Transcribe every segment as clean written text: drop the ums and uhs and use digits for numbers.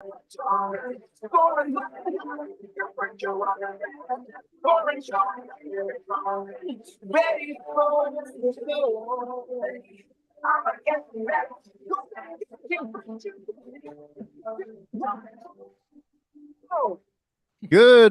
Good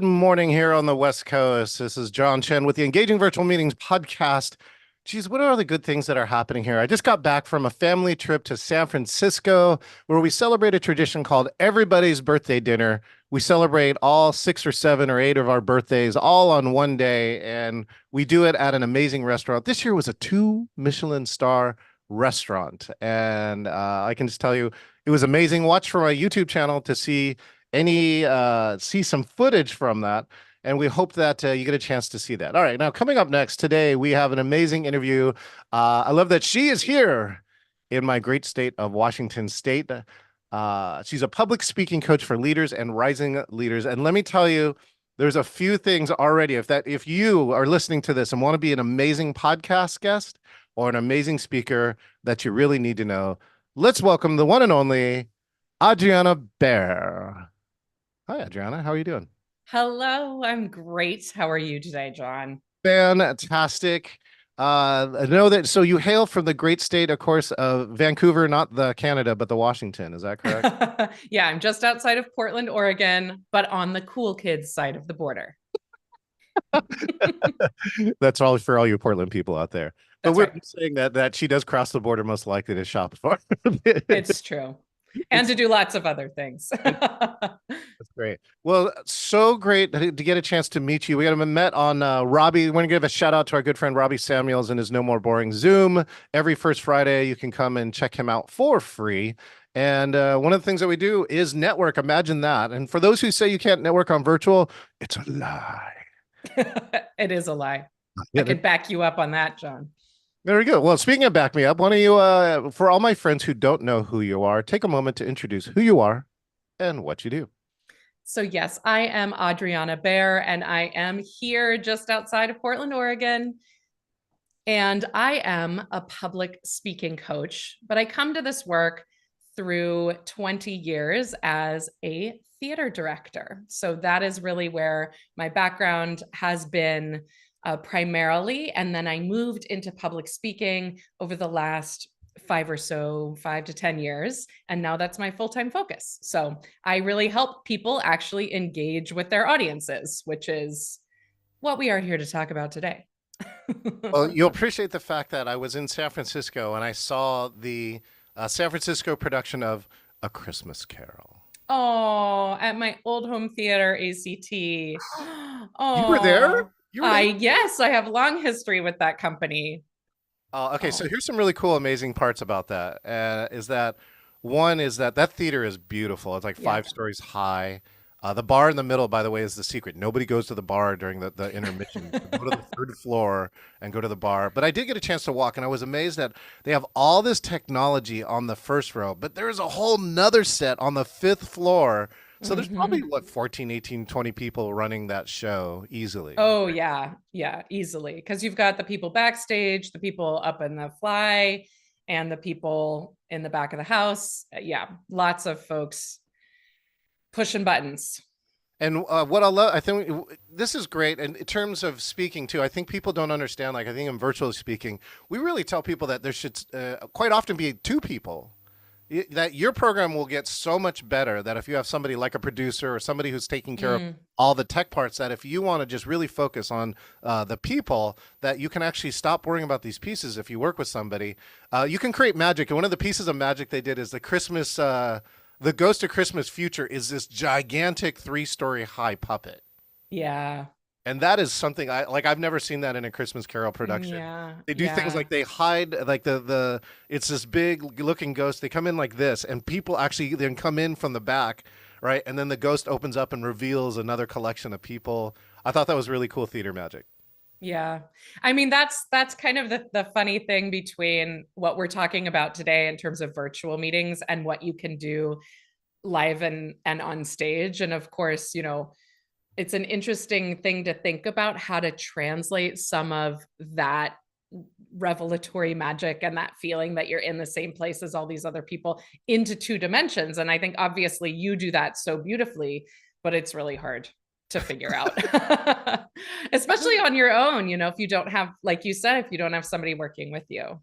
morning here on the West Coast. This is John Chen with the Engaging Virtual Meetings podcast. Geez, what are all the good things that are happening here? I just got back from a family trip to San Francisco where we celebrate a tradition called Everybody's Birthday Dinner. We celebrate all 6 or 7 or 8 of our birthdays all on one day, and we do it at an amazing restaurant. This year was a 2 Michelin star restaurant, and I can just tell you it was amazing. Watch for my YouTube channel to see some footage from that, and we hope that you get a chance to see that. All right, now coming up next today, we have an amazing interview. I love that she is here in my great state of Washington State. She's a public speaking coach for leaders and rising leaders, and let me tell you, there's a few things already. If you are listening to this and want to be an amazing podcast guest or an amazing speaker that you really need to know, let's welcome the one and only Adriana Baer. Hi, Adriana. How are you doing? Hello, I'm great. How are you today, John? Fantastic. I know that. So you hail from the great state, of course, of Vancouver, not the Canada, but the Washington. Is that correct? Yeah, I'm just outside of Portland, Oregon, but on the cool kids side of the border. That's all for all you Portland people out there. But That's we're right. saying that she does cross the border most likely to shop for. It's true. And to do lots of other things. That's great. Well, so great to get a chance to meet you. We got met on Robbie. We want to give a shout out to our good friend Robbie Samuels and his No More Boring Zoom. Every first Friday, you can come and check him out for free. And one of the things that we do is network. Imagine that. And for those who say you can't network on virtual, it's a lie. It is a lie. I could back you up on that, John. There we go. Well, speaking of back me up, why don't you, for all my friends who don't know who you are, take a moment to introduce who you are and what you do. So yes, I am Adriana Baer, and I am here just outside of Portland, Oregon. And I am a public speaking coach, but I come to this work through 20 years as a theater director. So that is really where my background has been primarily. And then I moved into public speaking over the last 5 to 10 years. And now that's my full-time focus. So I really help people actually engage with their audiences, which is what we are here to talk about today. Well, you'll appreciate the fact that I was in San Francisco and I saw the San Francisco production of A Christmas Carol. Oh, at my old home theater, ACT. Oh, you were there? Yes, I have long history with that company. Okay, so here's some really cool, amazing parts about that. One is that theater is beautiful. It's like 5 stories high. The bar in the middle, by the way, is the secret. Nobody goes to the bar during the intermission. Go to the third floor and go to the bar. But I did get a chance to walk, and I was amazed that they have all this technology on the first row, but there's a whole nother set on the 5th floor. So there's probably, 14, 18, 20 people running that show easily. Oh, yeah. Yeah, easily. Because you've got the people backstage, the people up in the fly, and the people in the back of the house. Yeah, lots of folks pushing buttons. And what I love, I think this is great. And in terms of speaking too, I think people don't understand, like I think in virtual speaking, we really tell people that there should quite often be 2 people. That your program will get so much better that if you have somebody like a producer or somebody who's taking care of all the tech parts, that if you want to just really focus on the people, that you can actually stop worrying about these pieces. If you work with somebody, you can create magic. And one of the pieces of magic they did is the Ghost of Christmas Future is this gigantic 3-story high puppet. Yeah. And that is something I've never seen that in a Christmas Carol production. Yeah. They do things like they hide like it's this big looking ghost. They come in like this, and people actually then come in from the back, right? And then the ghost opens up and reveals another collection of people. I thought that was really cool theater magic. Yeah. I mean, that's kind of the funny thing between what we're talking about today in terms of virtual meetings and what you can do live and on stage. And of course, it's an interesting thing to think about how to translate some of that revelatory magic and that feeling that you're in the same place as all these other people into two dimensions. And I think obviously you do that so beautifully, but it's really hard to figure out, especially on your own, if you don't have, like you said, if you don't have somebody working with you.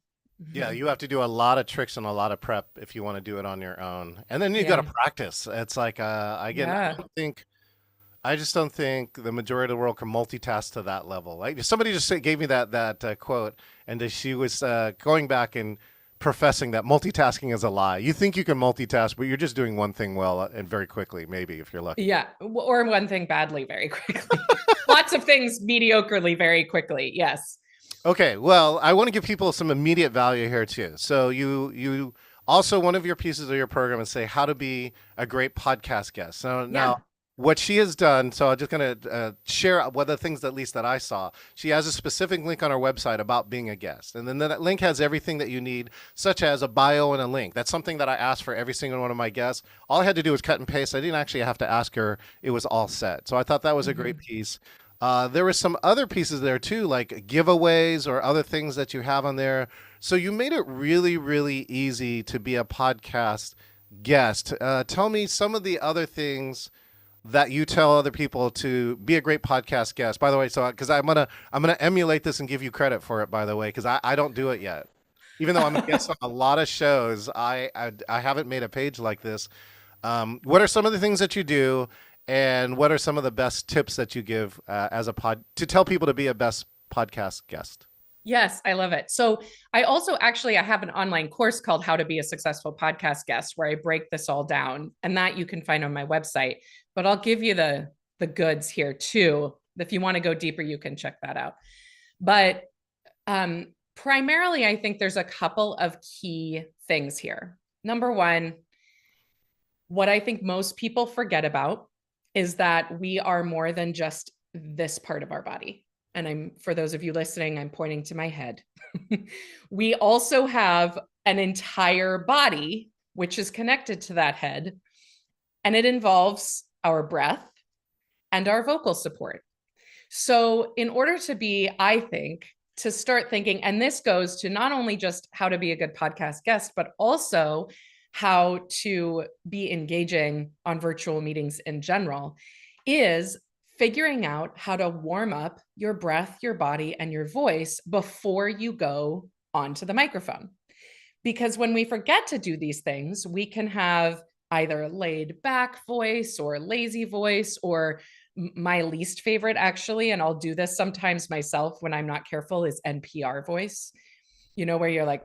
Yeah, you have to do a lot of tricks and a lot of prep if you want to do it on your own. And then you got to Yeah. practice. It's like, again, Yeah. I just don't think the majority of the world can multitask to that level. Like somebody just gave me that quote, and she was going back and professing that multitasking is a lie. You think you can multitask, but you're just doing one thing well and very quickly, maybe if you're lucky. Yeah. Or one thing badly very quickly. Lots of things mediocrely very quickly. Yes. Okay, well, I want to give people some immediate value here too. So you also one of your pieces of your program is say how to be a great podcast guest. So Yeah. now what she has done, so I'm just going to share one of the things at least that I saw. She has a specific link on our website about being a guest. And then that link has everything that you need, such as a bio and a link. That's something that I asked for every single one of my guests. All I had to do was cut and paste. I didn't actually have to ask her. It was all set. So I thought that was a great piece. There were some other pieces there too, like giveaways or other things that you have on there. So you made it really, really easy to be a podcast guest. Tell me some of the other things that you tell other people to be a great podcast guest. By the way, so because I'm gonna emulate this and give you credit for it. By the way, because I don't do it yet, even though I'm a guest on a lot of shows. I haven't made a page like this. What are some of the things that you do, and what are some of the best tips that you give as a pod to tell people to be a best podcast guest? Yes, I love it. So I also I have an online course called How to Be a Successful Podcast Guest where I break this all down, and that you can find on my website. But I'll give you the goods here too. If you want to go deeper, you can check that out. But primarily, I think there's a couple of key things here. Number one, what I think most people forget about is that we are more than just this part of our body. And for those of you listening, I'm pointing to my head. We also have an entire body, which is connected to that head, and it involves our breath and our vocal support. So, in order to be, I think, to start thinking, and this goes to not only just how to be a good podcast guest, but also how to be engaging on virtual meetings in general, is figuring out how to warm up your breath, your body, and your voice before you go onto the microphone. Because when we forget to do these things, we can have either laid back voice or lazy voice, or my least favorite, actually, and I'll do this sometimes myself when I'm not careful, is NPR voice, where you're like,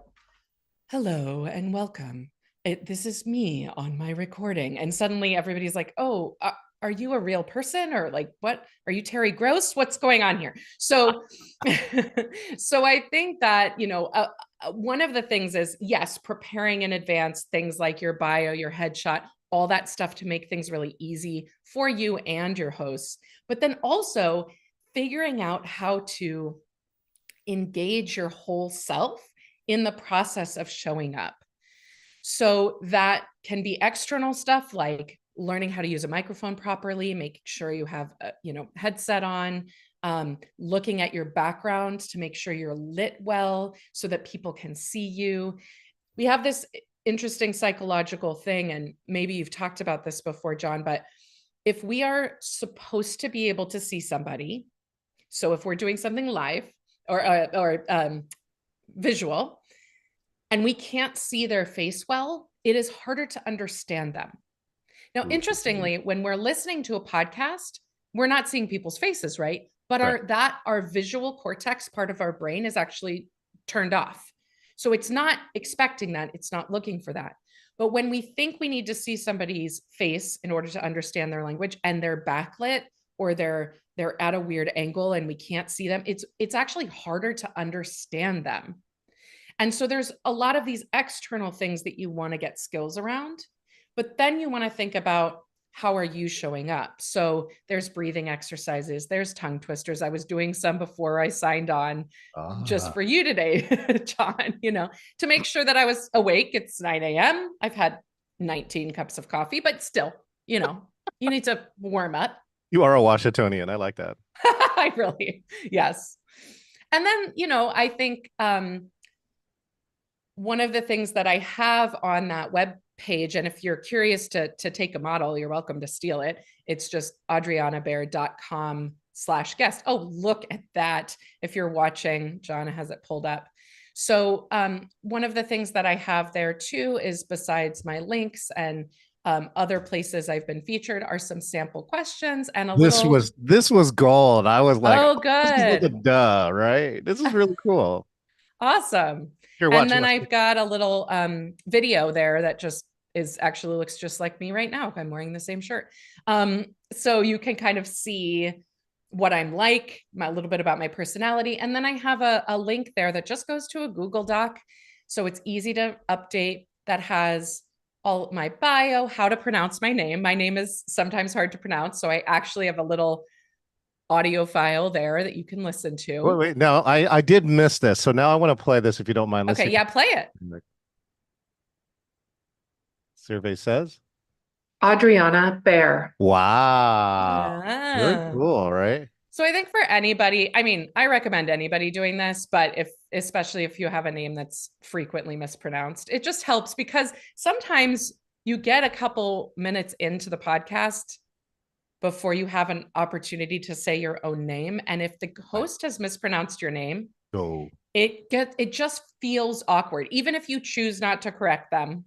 hello and welcome. This is me on my recording. And suddenly everybody's like, oh, are you a real person? Or like, what? Are you Terry Gross? What's going on here? So, so I think that, one of the things is, yes, preparing in advance, things like your bio, your headshot, all that stuff to make things really easy for you and your hosts. But then also figuring out how to engage your whole self in the process of showing up. So that can be external stuff like learning how to use a microphone properly, making sure you have a headset on, looking at your background to make sure you're lit well so that people can see you. We have this interesting psychological thing, and maybe you've talked about this before, John, but if we are supposed to be able to see somebody, so if we're doing something live or visual, and we can't see their face well, it is harder to understand them. Now, interestingly, when we're listening to a podcast, we're not seeing people's faces, right? But our visual cortex, part of our brain, is actually turned off. So it's not expecting that, it's not looking for that. But when we think we need to see somebody's face in order to understand their language, and they're backlit or they're at a weird angle and we can't see them, it's actually harder to understand them. And so there's a lot of these external things that you want to get skills around, but then you want to think about, how are you showing up? So there's breathing exercises, there's tongue twisters. I was doing some before I signed on just for you today, John, to make sure that I was awake. It's 9 a.m. I've had 19 cups of coffee, but still, you need to warm up. You are a Washingtonian. I like that. I really, yes. And then, I think one of the things that I have on that web page, and if you're curious to take a model, you're welcome to steal it. It's just adrianabaer.com/guest. Oh, look at that. If you're watching, John has it pulled up. So one of the things that I have there too is, besides my links and other places I've been featured, are some sample questions and a little. This was gold. I was like, Oh, this is like a good. duh, right? This is really cool. Awesome. Here, And watch, then watch. I've got a little video there that just actually looks just like me right now. I'm wearing the same shirt. So you can kind of see what I'm like, a little bit about my personality. And then I have a link there that just goes to a Google Doc. So it's easy to update, that has all my bio, how to pronounce my name. My name is sometimes hard to pronounce. So I actually have a little audio file there that you can listen Wait, to. wait, no, I did miss this. So now I want to play this if you don't mind. Let's Okay, see yeah, play it. what the survey says. Adriana Baer. Wow. Very Yeah. cool, right? So I think for anybody, I mean, I recommend anybody doing this, but especially if you have a name that's frequently mispronounced, it just helps, because sometimes you get a couple minutes into the podcast before you have an opportunity to say your own name. And if the Right. host has mispronounced your name, So it just feels awkward, even if you choose not to correct them.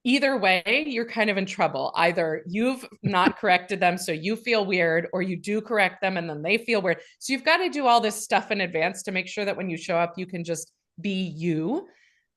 Either way, you're kind of in trouble. Either you've not corrected them, so you feel weird, or you do correct them and then they feel weird. So you've got to do all this stuff in advance to make sure that when you show up, you can just be you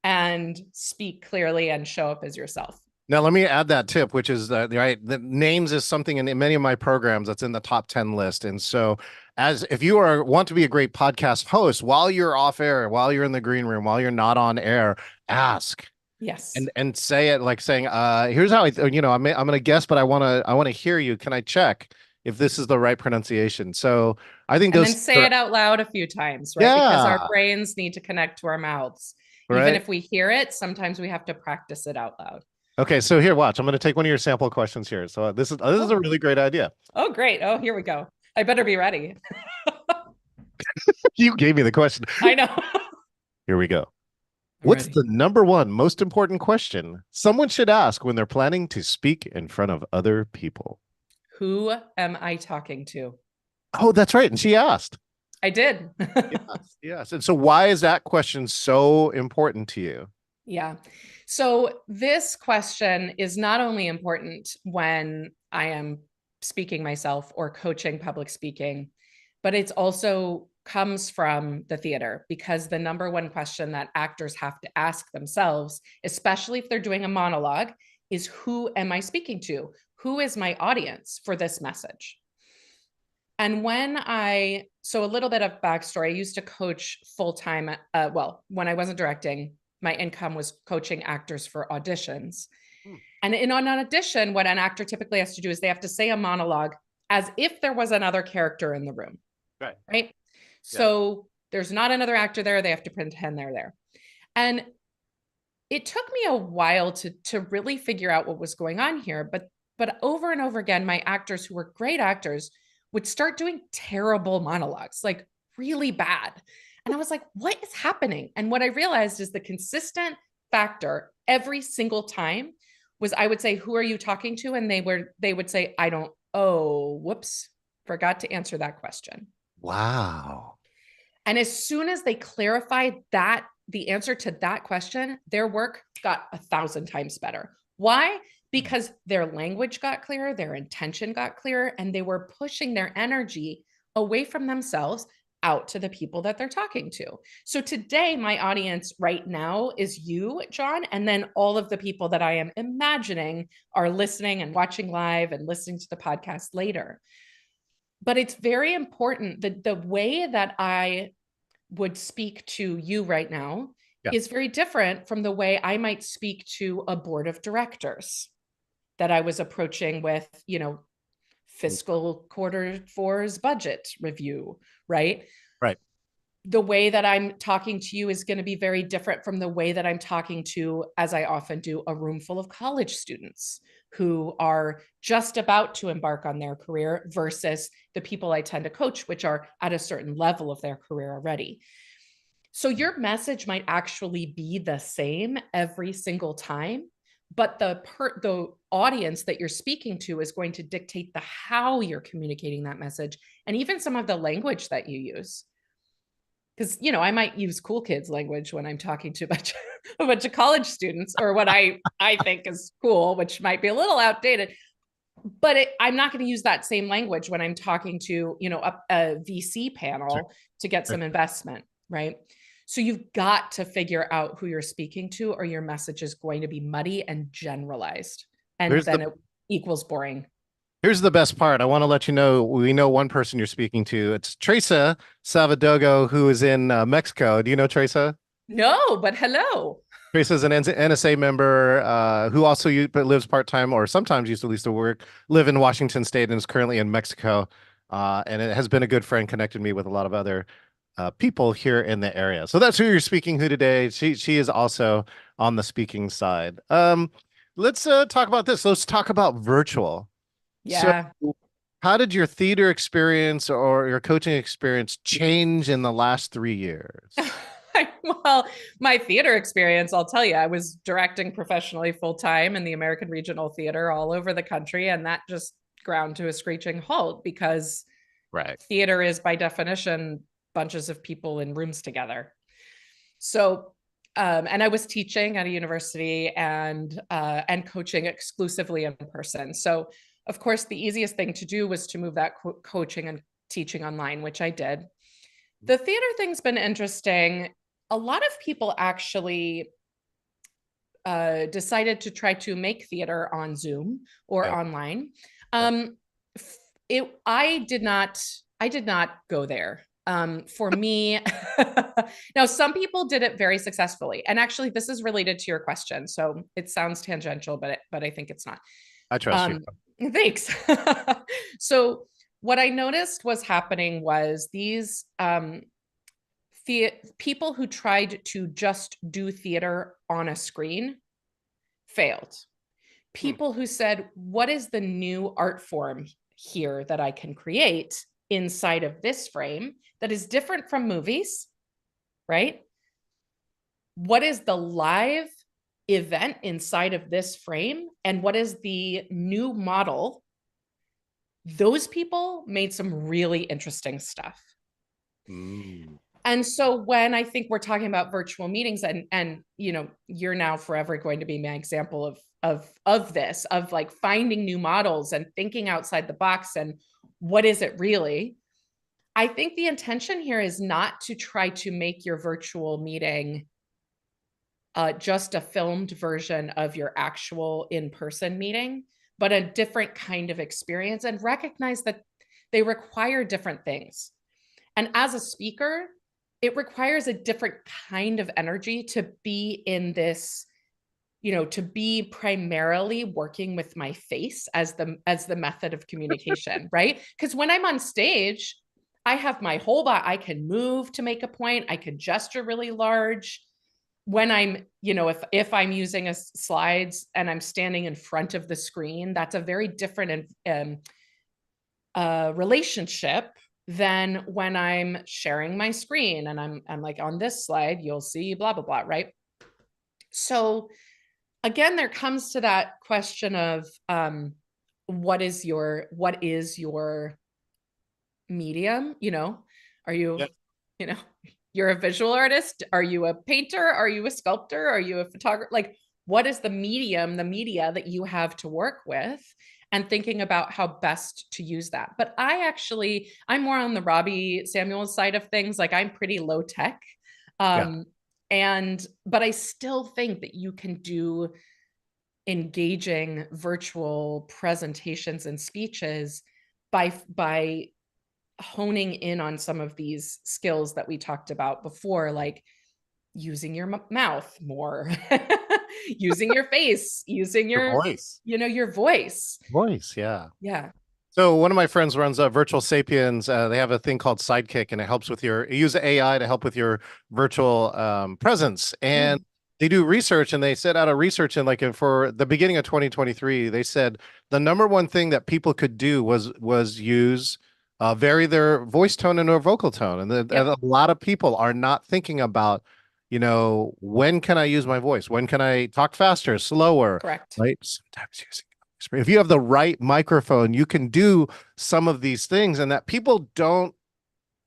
and speak clearly and show up as yourself. now let me add that tip, which is right. The names is something in many of my programs that's in the top 10 list. And so as if you want to be a great podcast host while you're off air, while you're in the green room, while you're not on air, ask. Yes. And say it like saying, here's how I'm gonna guess, but I want to hear you. Can I check if this is the right pronunciation? So I think And then those say it out loud a few times, right? Because our yeah, brains need to connect to our mouths. Even right. if we hear it, sometimes we have to practice it out loud. Okay, so here, watch. I'm gonna take one of your sample questions here. So this is a Oh, really great idea. oh, great. Oh, here we go. I better be ready. You gave me the question. I know. Here we go. I'm What's ready. the number one most important question someone should ask when they're planning to speak in front of other people? Who am I talking to? Oh, that's right. And she asked. I did. Yes, yes. And so why is that question so important to you? Yeah. So this question is not only important when I am speaking myself or coaching public speaking, but it's also comes from the theater, because the number one question that actors have to ask themselves, especially if they're doing a monologue, is who am I speaking to? Who is my audience for this message? And so a little bit of backstory, I used to coach full time. Well, when I wasn't directing, my income was coaching actors for auditions. Hmm. And in an audition, what an actor typically has to do is they have to say a monologue as if there was another character in the room, Right. right? Yeah. So there's not another actor there. They have to pretend they're there. And it took me a while to really figure out what was going on here. But over and over again, my actors who were great actors would start doing terrible monologues, like really bad. And I was like, what is happening? And what I realized is the consistent factor every single time was, I would say, who are you talking to? And they would say, I don't, oh, whoops, forgot to answer that question. Wow. And as soon as they clarified that, the answer to that question, their work got 1,000 times better. Why? Because their language got clearer, their intention got clearer, and they were pushing their energy away from themselves out to the people that they're talking to. So today, my audience right now is you, John, and then all of the people that I am imagining are listening and watching live and listening to the podcast later. But it's very important that the way that I would speak to you right now Yeah. is very different from the way I might speak to a board of directors that I was approaching with, fiscal quarter four's budget review, right? Right. the way that I'm talking to you is going to be very different from the way that I'm talking to, as I often do, a room full of college students who are just about to embark on their career versus the people I tend to coach, which are at a certain level of their career already. So your message might actually be the same every single time, but the audience that you're speaking to is going to dictate the how you're communicating that message and even some of the language that you use. Because I might use cool kids language when I'm talking to a bunch of college students, or what I think is cool, which might be a little outdated. But I'm not going to use that same language when I'm talking to a VC Sure. panel to get Sure. some investment, right? So you've got to figure out who you're speaking to, or your message is going to be muddy and generalized, and Here's the then it equals boring. Here's the best part. I want to let you know we know one person you're speaking to. It's Teresa Savadogo, who is in Mexico. Do you know Teresa? No, but hello. Teresa's an NSA member who also but lives part time or sometimes used to live in Washington State and is currently in Mexico. And it has been a good friend, connected me with a lot of other people here in the area. So that's who you're speaking to today. She is also on the speaking side. Let's talk about this. Let's talk about virtual. So, Yeah. how did your theater experience or your coaching experience change in the last 3 years? Well, my theater experience, I'll tell you, I was directing professionally full time in the American Regional Theater all over the country, and that just ground to a screeching halt because Right. theater is, by definition, bunches of people in rooms together. So, and I was teaching at a university and coaching exclusively in person. So, of course, the easiest thing to do was to move that coaching and teaching online, which I did. The theater thing's been interesting. A lot of people actually decided to try to make theater on Zoom or Yep. online. Yep. Um, I did not. I did not go there. For me, now some people did it very successfully, and actually, this is related to your question. So it sounds tangential, but I think it's not. I trust you. Um, Thanks. So what I noticed was happening was these people who tried to just do theater on a screen failed. Hmm. People who said, what is the new art form here that I can create inside of this frame that is different from movies, right? What is the live event inside of this frame? And what is the new model? Those people made some really interesting stuff. Mm. And so when I think we're talking about virtual meetings, and you're now forever going to be my example of this, of like finding new models and thinking outside the box and what is it really? I think the intention here is not to try to make your virtual meeting just a filmed version of your actual in-person meeting, but a different kind of experience, and recognize that they require different things. And as a speaker, it requires a different kind of energy to be in this, to be primarily working with my face as the method of communication, right? Because when I'm on stage, I have my whole body. I can move to make a point. I can gesture really large. When I'm, if I'm using a slides and I'm standing in front of the screen, that's a very different relationship than when I'm sharing my screen and I'm like, on this slide, you'll see blah, blah, blah, right? So again, there comes to that question of what is your medium? Are you, Yep. you know, you're a visual artist? Are you a painter? Are you a sculptor? Are you a photographer? Like, what is the medium, the media that you have to work with? And thinking about how best to use that. But I'm more on the Robbie Samuels side of things. Like, I'm pretty low tech. Yeah. But I still think that you can do engaging virtual presentations and speeches by honing in on some of these skills that we talked about before, like using your mouth more, using your face, using Your your voice. your voice. Voice. Yeah. Yeah. So one of my friends runs Virtual Sapiens. They have a thing called Sidekick, and it helps with your you use AI to help with your virtual presence. And Mm, they do research, and they set out a research and for the beginning of 2023, they said the number one thing that people could do was use vary their voice tone and their vocal tone, and a yep, lot of people are not thinking about, when can I use my voice? When can I talk faster, slower, correct. right? Sometimes using if you have the right microphone, you can do some of these things, and that people don't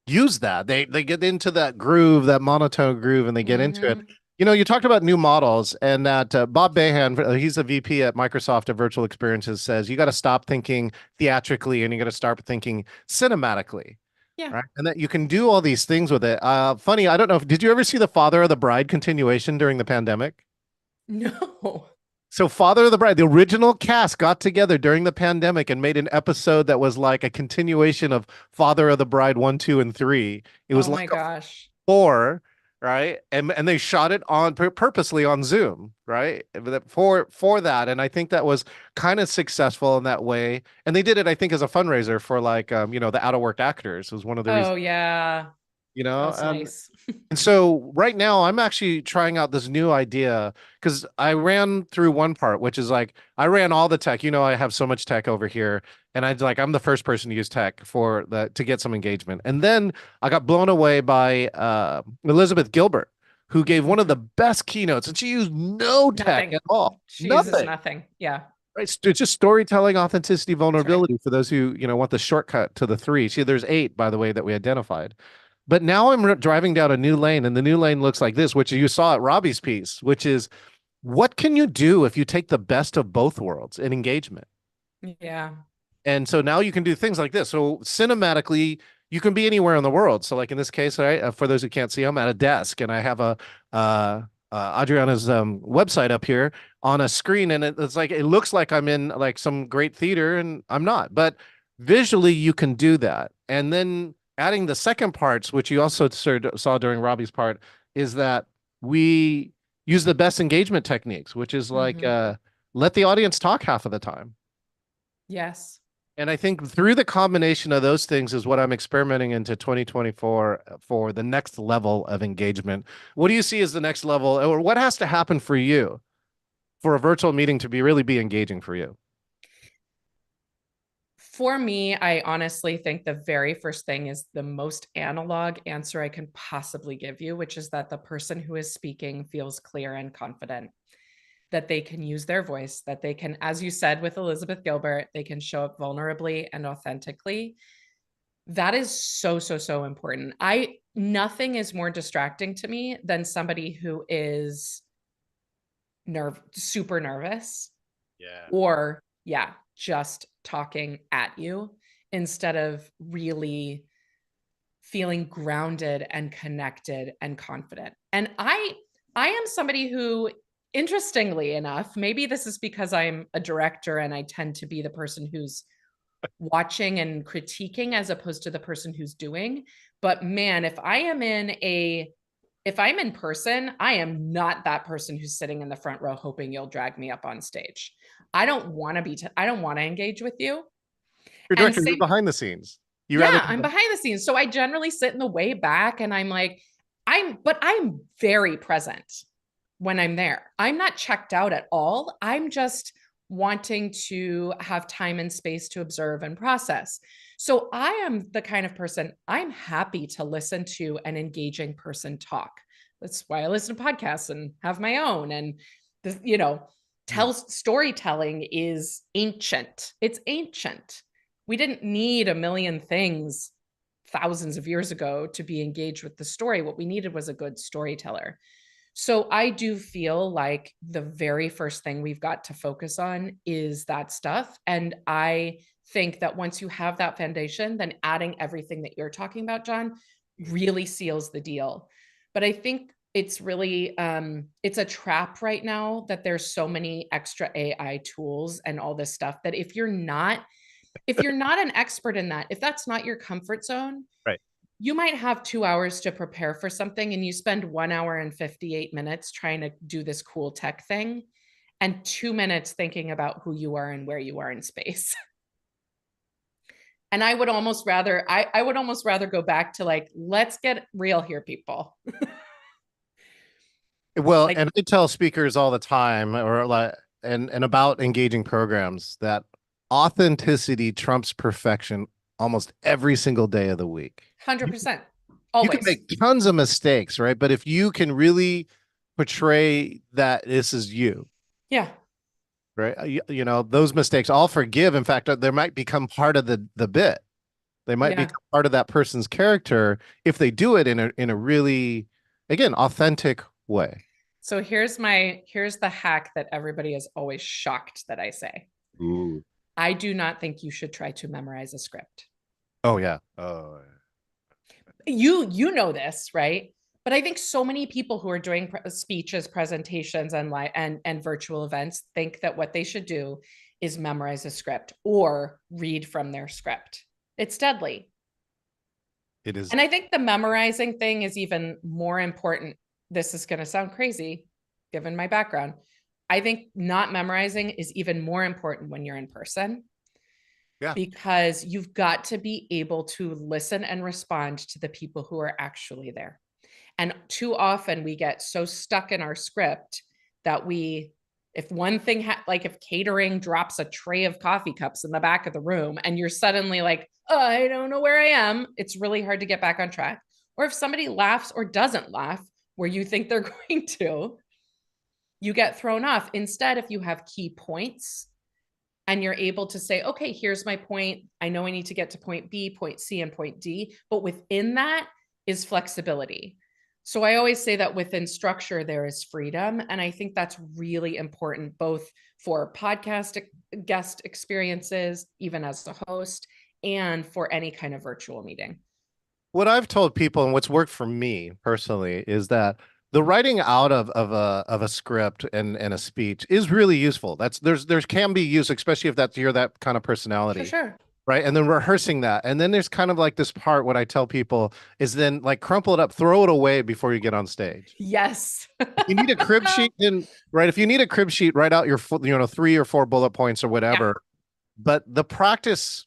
use that. They get into that groove, that monotone groove, and they get into it. Hmm. You talked about new models, and that Bob Behan, he's a VP at Microsoft of Virtual Experiences, says you got to stop thinking theatrically and you got to start thinking cinematically, Yeah. right? And that you can do all these things with it. Funny, I don't know if did you ever see the Father of the Bride continuation during the pandemic? No. So, Father of the Bride, the original cast got together during the pandemic and made an episode that was like a continuation of Father of the Bride 1, 2, and 3. It was Oh like my a gosh. four, right? And they shot it on purposely on Zoom, right? For that. And I think that was kind of successful in that way. And they did it, I think, as a fundraiser for the out of work actors was one of the reasons, Oh yeah. you know. That's nice. And so right now I'm actually trying out this new idea because I ran through one part, which is like I ran all the tech. I have so much tech over here, and I'm the first person to use tech for the to get some engagement. And then I got blown away by Elizabeth Gilbert, who gave one of the best keynotes, and she used no tech Nothing. at all, She uses nothing. nothing. Yeah. Right? It's just storytelling, authenticity, That's right. vulnerability for those who want the shortcut to the three. See, there's eight, by the way, that we identified. But now I'm driving down a new lane, and the new lane looks like this, which you saw at Robbie's piece, which is what can you do if you take the best of both worlds in engagement? Yeah. And so now you can do things like this. So cinematically, you can be anywhere in the world. So like in this case, right, for those who can't see, I'm at a desk and I have Adriana's website up here on a screen, and it's like it looks like I'm in like some great theater, and I'm not. But visually, you can do that. And then adding the second parts, which you also saw during Robbie's part, is that we use the best engagement techniques, which is like Hmm. let the audience talk half of the time. Yes. And I think through the combination of those things is what I'm experimenting into 2024 for the next level of engagement. What do you see as the next level, or what has to happen for you for a virtual meeting to really be engaging for you? For me, I honestly think the very first thing is the most analog answer I can possibly give you, which is that the person who is speaking feels clear and confident, that they can use their voice, that they can, as you said with Elizabeth Gilbert, they can show up vulnerably and authentically. That is so, so, so important. Nothing is more distracting to me than somebody who is super nervous Yeah. or, yeah, just talking at you instead of really feeling grounded and connected and confident. And I am somebody who, interestingly enough, maybe this is because I'm a director and I tend to be the person who's watching and critiquing as opposed to the person who's doing. But man, if I'm in person, I am not that person who's sitting in the front row hoping you'll drag me up on stage. I don't want to engage with you. You're And director, you're same, behind the scenes. You rather yeah, I'm behind the scenes. So I generally sit in the way back and I'm like, but I'm very present when I'm there. I'm not checked out at all. I'm just wanting to have time and space to observe and process. So I am the kind of person I'm happy to listen to an engaging person talk. That's why I listen to podcasts and have my own. And the, Mm. storytelling is ancient. It's ancient. We didn't need a million things thousands of years ago to be engaged with the story. What we needed was a good storyteller. So I do feel like the very first thing we've got to focus on is that stuff. And I think that once you have that foundation, then adding everything that you're talking about, John, really seals the deal. But I think it's really it's a trap right now that there's so many extra AI tools and all this stuff that if you're not an expert in that, if that's not your comfort zone, Right. you might have 2 hours to prepare for something and you spend 1 hour and 58 minutes trying to do this cool tech thing and 2 minutes thinking about who you are and where you are in space. And I would almost rather go back to like, let's get real here, people. Well, Like and I tell speakers all the time, or like, and about engaging programs, that authenticity trumps perfection almost every single day of the week. You 100%. you can Always. make tons of mistakes, right? But if you can really portray that this is you, Yeah. right? You know, those mistakes I'll forgive. In fact, they might become part of the bit. They might Yeah. become part of that person's character if they do it in a really, again, authentic way. So here's the hack that everybody is always shocked that I say. Ooh. I do not think you should try to memorize a script. Oh yeah. Oh, You know this, right? But I think so many people who are doing speeches, presentations, and virtual events think that what they should do is memorize a script or read from their script. It's deadly. it is. And I think the memorizing thing is even more important. This is going to sound crazy given my background. I think not memorizing is even more important when you're in person Yeah. because you've got to be able to listen and respond to the people who are actually there. And too often we get so stuck in our script that if one thing, like if catering drops a tray of coffee cups in the back of the room and you're suddenly like, oh, I don't know where I am, it's really hard to get back on track. Or if somebody laughs or doesn't laugh where you think they're going to, you get thrown off. Instead, if you have key points and you're able to say, okay, here's my point. I know I need to get to point B, point C, and point D, but within that is flexibility. So I always say that within structure, there is freedom. And I think that's really important, both for podcast guest experiences, even as a host, and for any kind of virtual meeting. What I've told people and what's worked for me personally is that the writing out of a script and a speech is really useful. There's can be use, especially if that's you're that kind of For personality, sure. right? And then rehearsing that. And then there's kind of like this part, what I tell people is then like crumple it up, throw it away before you get on stage. Yes. If you need a crib sheet, then right. If you need a crib sheet, write out your, 3 or 4 bullet points or Yeah. whatever. But the practice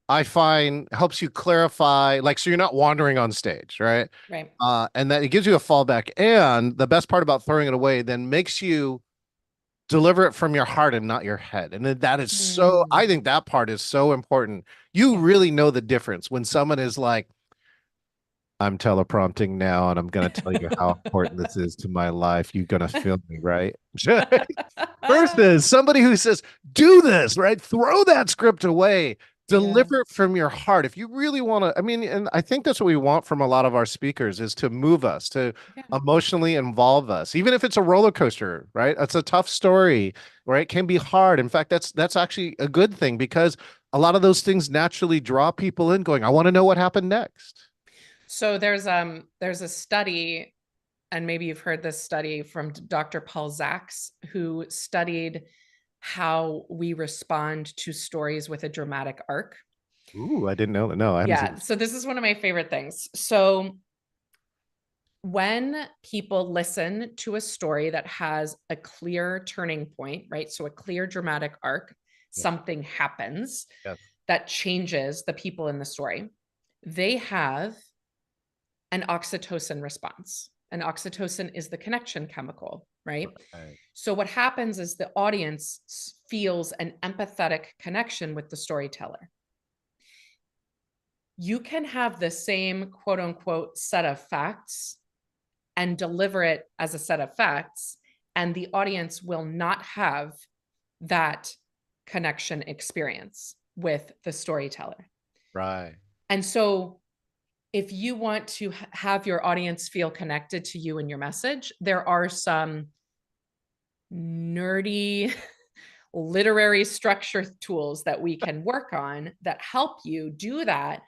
I find helps you clarify, like, so you're not wandering on stage, right? Right. And that it gives you a fallback. And the best part about throwing it away then makes you deliver it from your heart and not your head. And that is so, I think Mm. that part is so important. You Yeah. really know the difference when someone is like, I'm teleprompting now and I'm going to tell you how important this is to my life. You're going to feel me, right? Versus somebody who says, do this, right? Throw that script away. Yeah. Deliver it from your heart. If you really want to, I mean, and I think that's what we want from a lot of our speakers is to move us, to Yeah. emotionally involve us, even if it's a roller coaster, right? It's a tough story, right? It can be hard. In fact, that's actually a good thing because a lot of those things naturally draw people in going, I want to know what happened next. So there's a study, and maybe you've heard this study from Dr. Paul Zaks, who studied how we respond to stories with a dramatic arc. Ooh, I didn't know that. No, I haven't seen Yeah, this. so this is one of my favorite things. So when people listen to a story that has a clear turning point, right? So a clear dramatic arc, Yeah. something happens Yes. that changes the people in the story. They have an oxytocin response. And oxytocin is the connection chemical, right? Right. So what happens is the audience feels an empathetic connection with the storyteller. You can have the same quote unquote set of facts and deliver it as a set of facts, and the audience will not have that connection experience with the storyteller. Right. And so if you want to have your audience feel connected to you and your message, there are some nerdy literary structure tools that we can work on that help you do that.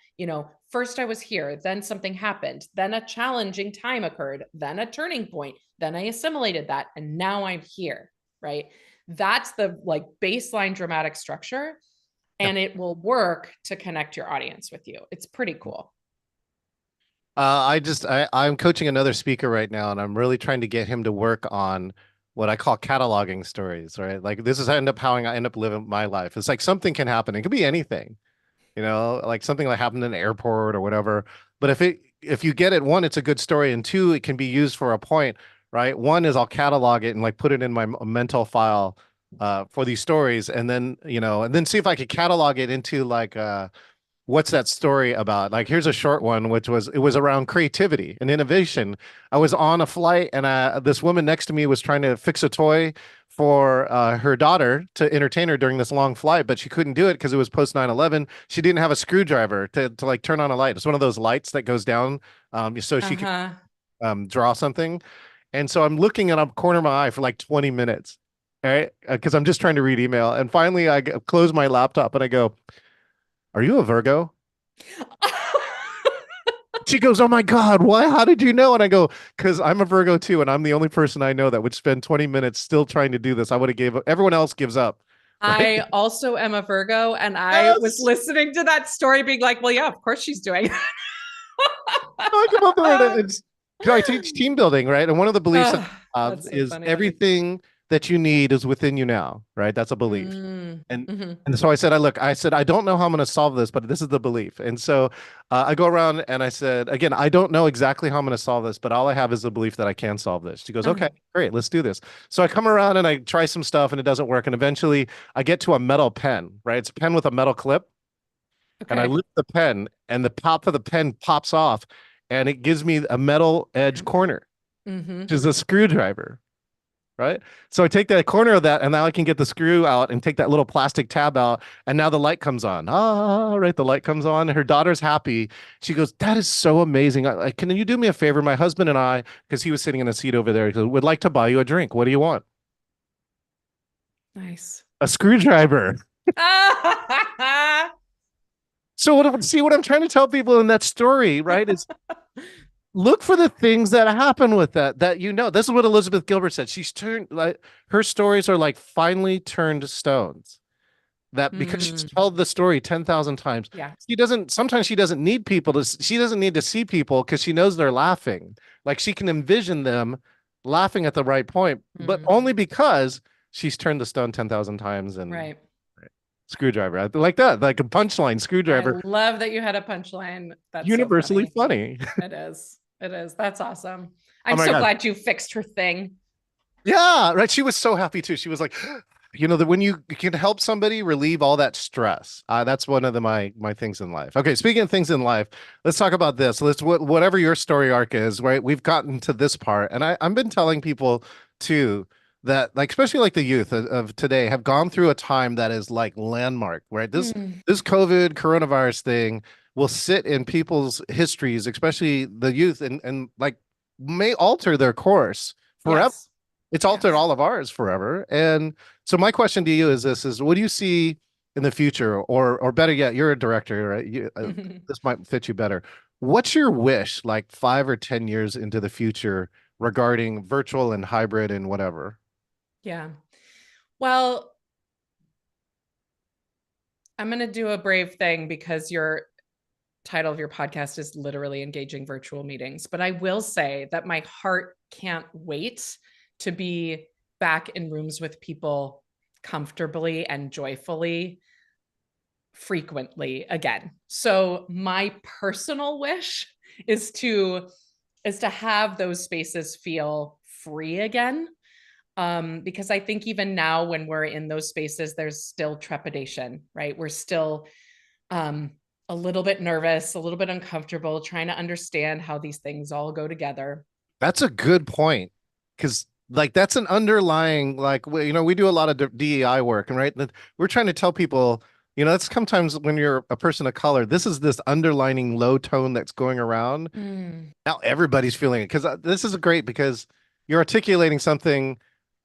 First I was here, then something happened, then a challenging time occurred, then a turning point, then I assimilated that, and now I'm here, right? That's the like baseline dramatic structure, Yeah. and it will work to connect your audience with you. It's pretty cool. I'm coaching another speaker right now, and I'm really trying to get him to work on what I call cataloging stories, right? Like this is how I end up living my life. It's like something can happen. It could be anything. like something that happened in an airport or whatever. But if you get it, one, it's a good story, and two, it can be used for a point, right? One is I'll catalog it and like put it in my mental file for these stories, and then and then see if I could catalog it into like what's that story about? Like, here's a short one, which was it was around creativity and innovation. I was on a flight, and this woman next to me was trying to fix a toy for her daughter to entertain her during this long flight, but she couldn't do it because it was post 9/11. She didn't have a screwdriver to like turn on a light. It's one of those lights that goes down, so she could Uh-huh. draw something. And so I'm looking at a corner of my eye for like 20 minutes, all right, because I'm just trying to read email. And finally, close my laptop and I go, "Are you a Virgo?" She goes, "Oh my God, why? How did you know?" And I go, "Because I'm a Virgo too, and I'm the only person I know that would spend 20 minutes still trying to do this. I would have gave up. Everyone else gives up, right?" I also am a Virgo, and I was Yes. listening to that story being like, well, yeah, of course she's doing I come up there and that. I teach team building, right? And one of the beliefs that Ugh, I have that's so is funny. everything that you need is within you now, right? That's a belief. Mm, And mhm. and so I said, I said, I don't know how I'm going to solve this, but this is the belief. And so I go around and I said, again, I don't know exactly how I'm going to solve this, but all I have is the belief that I can solve this. She goes, Uh-huh. okay, great, let's do this. So I come around and I try some stuff and it doesn't work. And eventually I get to a metal pen, right? It's a pen with a metal clip. And I Okay. lift the pen and the top of the pen pops off and it gives me a metal edge corner, Mm-hmm. which is a screwdriver, right? So I take that corner of that, and now I can get the screw out and take that little plastic tab out, and now the light comes on. Ah, right, the light comes on. Her daughter's happy. She goes, "That is so amazing. Can you do me a favor? My husband and I, because he was sitting in a seat over there, he goes, would like to buy you a drink. What do you want?" Nice. A screwdriver. So see what I'm trying to tell people in that story, right? Is look for the things that happen with that this is what Elizabeth Gilbert said. She's turned like her stories are like finely turned stones that because she's Mm, told the story 10,000 times, yeah. sometimes she doesn't need people she doesn't need to see people because she knows they're laughing. Like she can envision them laughing at the right point, but Mm, only because she's turned the stone 10,000 times and right. screwdriver. I like that, like a punchline I screwdriver, love that you had a punchline. That's so universally funny. funny. It is. It is. That's awesome. Oh I'm my so God. glad you fixed her thing. Yeah, right. She was so happy too. She was like, that when you can help somebody relieve all that stress, that's one of my things in life. Okay, speaking of things in life, let's talk about this. Whatever your story arc is, right? We've gotten to this part, and I've been telling people too that, like, especially like the youth of today, have gone through a time that is like landmark, right? Mm, This COVID coronavirus thing will sit in people's histories, especially the youth, and like may alter their course forever. yes. It's altered Yes. all of ours forever. And so my question to you is this is what do you see in the future or better yet, you're a director, right? This might fit you better. What's your wish like 5 or 10 years into the future regarding virtual and hybrid and whatever? Yeah. Well, I'm going to do a brave thing because your title of your podcast is literally engaging virtual meetings. But I will say that my heart can't wait to be back in rooms with people comfortably and joyfully frequently again. So my personal wish is to have those spaces feel free again. Because I think even now when we're in those spaces, there's still trepidation, right? We're still um, a little bit nervous, a little bit uncomfortable, trying to understand how these things all go together. That's a good point. Because like that's an underlying like we do a lot of DEI work and right we're trying to tell people that's sometimes when you're a person of color this is this underlining low tone that's going around. Mm, Now everybody's feeling it because this is great because you're articulating something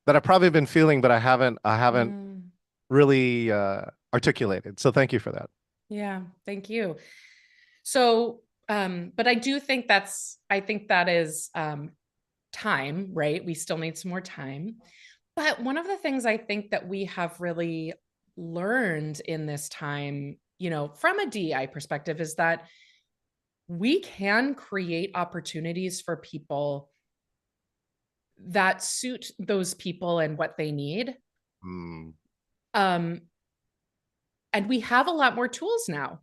that I've probably been feeling, but I haven't mm, really articulated. So thank you for that. yeah, thank you. So, but I do think I think that is time, right? We still need some more time. But one of the things I think that we have really learned in this time, from a DEI perspective, is that we can create opportunities for people that suit those people and what they need. Mm, Um, and we have a lot more tools now.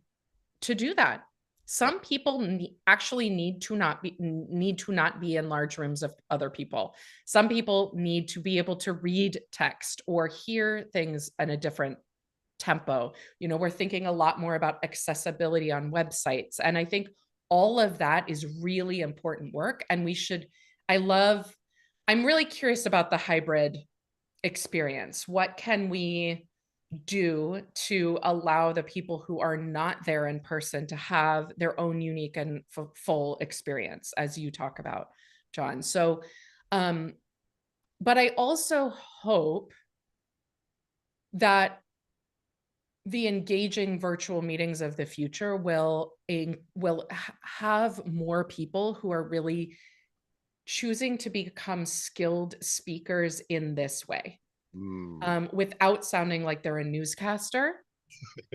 to do that. Some people actually need to not be in large rooms of other people. Some people need to be able to read text or hear things in a different tempo. We're thinking a lot more about accessibility on websites. And I think all of that is really important work. And I'm really curious about the hybrid experience. What can we do to allow the people who are not there in person to have their own unique and full experience, as you talk about, John? So, but I also hope that the engaging virtual meetings of the future will have more people who are really choosing to become skilled speakers in this way, without sounding like they're a newscaster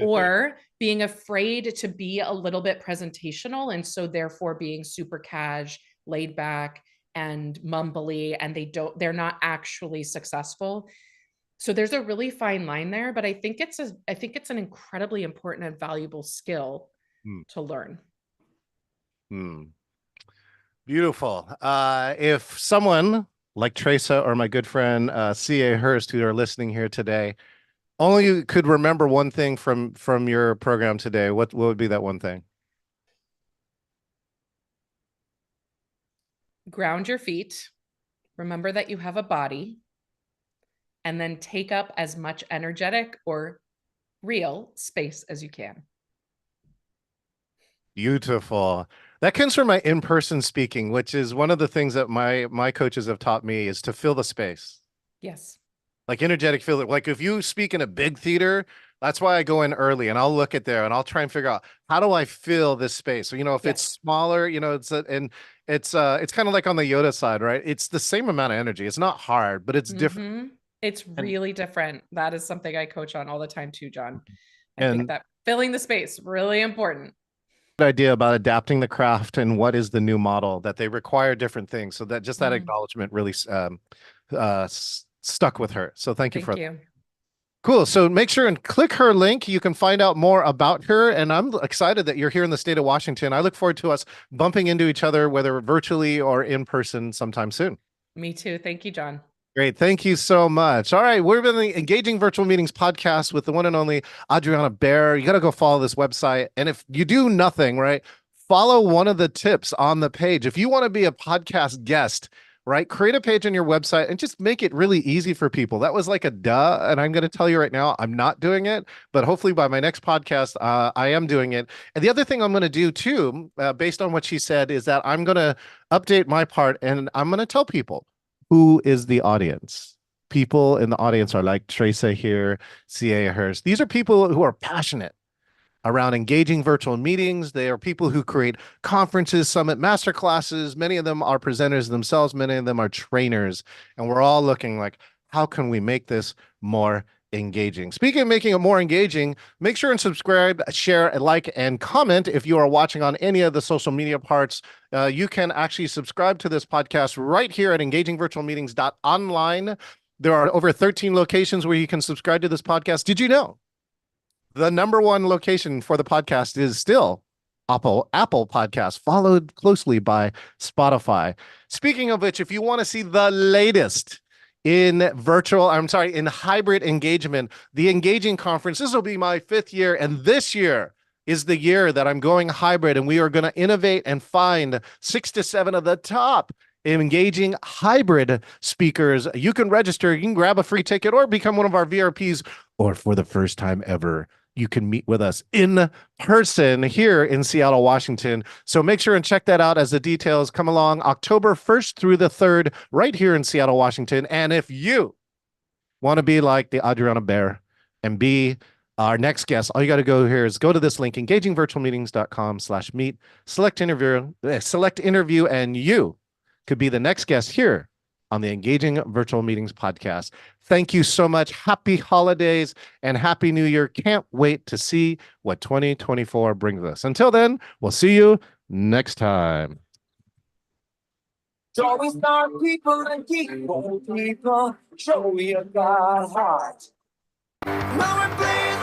or being afraid to be a little bit presentational, and so therefore being super laid back and mumbly, and they're not actually successful. So there's a really fine line there, but I think it's an incredibly important and valuable skill to learn. Beautiful. If someone like Teresa or my good friend C.A. Hurst, who are listening here today, only you could remember one thing from your program today, what would be that one thing? Ground your feet. Remember that you have a body. And then take up as much energetic or real space as you can. Beautiful. That comes from my in-person speaking, which is one of the things that my coaches have taught me, is to fill the space. Yes. Like energetic fill it. Like if you speak in a big theater, that's why I go in early and I'll look at there and I'll try and figure out, how do I fill this space? So, if it's smaller, it's kind of like on the Yoda side, right? It's the same amount of energy. It's not hard, but it's different. It's really different. That is something I coach on all the time too, John. I And think that filling the space, really important. idea about adapting the craft and what is the new model, that they require different things. So that just that acknowledgement really stuck with her. So thank you for that. Cool. So make sure and click her link. You can find out more about her. And I'm excited that you're here in the state of Washington. I look forward to us bumping into each other, whether virtually or in person sometime soon. Me too. Thank you, John. Great. Thank you so much. All right. We're in the Engaging Virtual Meetings podcast with the one and only Adriana Baer. You got to go follow this website. And if you do nothing, right, follow one of the tips on the page. If you want to be a podcast guest, right, create a page on your website and just make it really easy for people. That was like a duh. And I'm going to tell you right now, I'm not doing it, but hopefully by my next podcast, I am doing it. And the other thing I'm going to do too, based on what she said, is that I'm going to update my part and I'm going to tell people who is the audience. People in the audience are like Teresa here, C.A. Hurst. These are people who are passionate around engaging virtual meetings. They are people who create conferences, summit, masterclasses. Many of them are presenters themselves. Many of them are trainers. And we're all looking like, how can we make this more engaging? Speaking of making it more engaging, make sure and subscribe, share, like, and comment. If you are watching on any of the social media parts, you can actually subscribe to this podcast right here at engagingvirtualmeetings.online. There are over 13 locations where you can subscribe to this podcast. Did you know the number one location for the podcast is still Apple Podcast, followed closely by Spotify? Speaking of which, if you want to see the latest in hybrid engagement, the Engaging Conference, this will be my 5th year, and this year is the year that I'm going hybrid, and we are going to innovate and find 6 to 7 of the top engaging hybrid speakers. You can register, you can grab a free ticket or become one of our VRPs, or for the first time ever, you can meet with us in person here in Seattle, Washington. So make sure and check that out as the details come along October 1st through the 3rd, right here in Seattle, Washington. And if you want to be like the Adriana Baer and be our next guest, all you got to go here is go to this link, engagingvirtualmeetings.com/meet, select interview, and you could be the next guest here on the Engaging Virtual Meetings podcast. Thank you so much. Happy holidays and Happy New Year. Can't wait to see what 2024 brings us. Until then, we'll see you next time. So we start people and keep people, show me a God heart. Now we're playing